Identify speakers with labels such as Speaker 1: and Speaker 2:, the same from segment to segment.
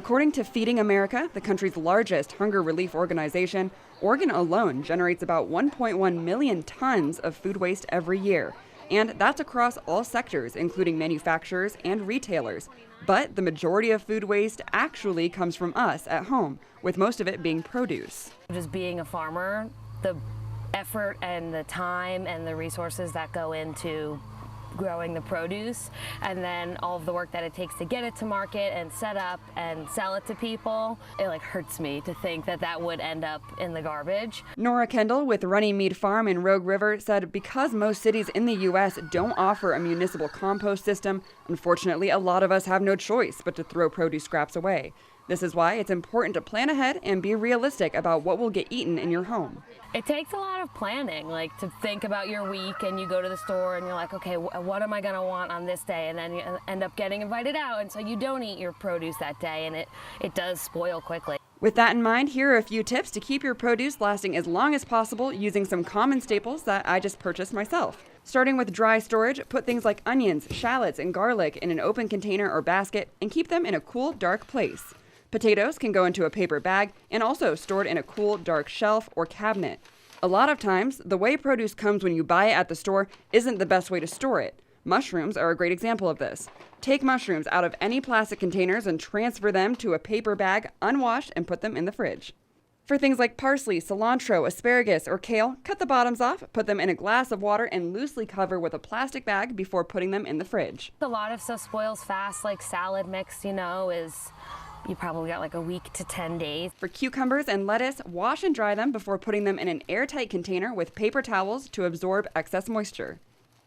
Speaker 1: According to Feeding America, the country's largest hunger relief organization, Oregon alone generates about 1.1 million tons of food waste every year. And that's across all sectors, including manufacturers and retailers. But the majority of food waste actually comes from us at home, with most of it being produce.
Speaker 2: Just being a farmer, the effort and the time and the resources that go into growing the produce, and then all of the work that it takes to get it to market and set up and sell it to people, it hurts me to think that that would end up in the garbage.
Speaker 1: Nora Kendall with Runnymede Farm in Rogue River said because most cities in the U.S. don't offer a municipal compost system, unfortunately a lot of us have no choice but to throw produce scraps away. This is why it's important to plan ahead and be realistic about what will get eaten in your home.
Speaker 2: It takes a lot of planning, to think about your week, and you go to the store and you're like, okay, what am I going to want on this day? And then you end up getting invited out, and so you don't eat your produce that day, and it does spoil quickly.
Speaker 1: With that in mind, here are a few tips to keep your produce lasting as long as possible using some common staples that I just purchased myself. Starting with dry storage, put things like onions, shallots, and garlic in an open container or basket and keep them in a cool, dark place. Potatoes can go into a paper bag and also stored in a cool, dark shelf or cabinet. A lot of times, the way produce comes when you buy it at the store isn't the best way to store it. Mushrooms are a great example of this. Take mushrooms out of any plastic containers and transfer them to a paper bag, unwashed, and put them in the fridge. For things like parsley, cilantro, asparagus, or kale, cut the bottoms off, put them in a glass of water, and loosely cover with a plastic bag before putting them in the fridge.
Speaker 2: A lot of stuff spoils fast, like salad mix, is... You probably got a week to 10 days.
Speaker 1: For cucumbers and lettuce, wash and dry them before putting them in an airtight container with paper towels to absorb excess moisture.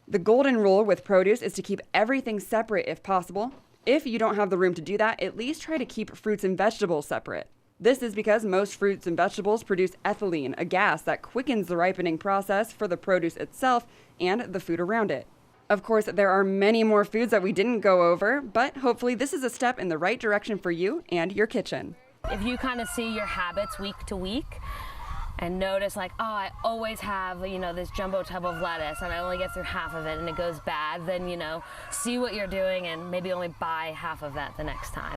Speaker 1: The golden rule with produce is to keep everything separate if possible. If you don't have the room to do that, at least try to keep fruits and vegetables separate. This is because most fruits and vegetables produce ethylene, a gas that quickens the ripening process for the produce itself and the food around it. Of course, there are many more foods that we didn't go over, but hopefully this is a step in the right direction for you and your kitchen.
Speaker 2: If you kind of see your habits week to week and notice I always have, this jumbo tub of lettuce and I only get through half of it and it goes bad, then, see what you're doing and maybe only buy half of that the next time.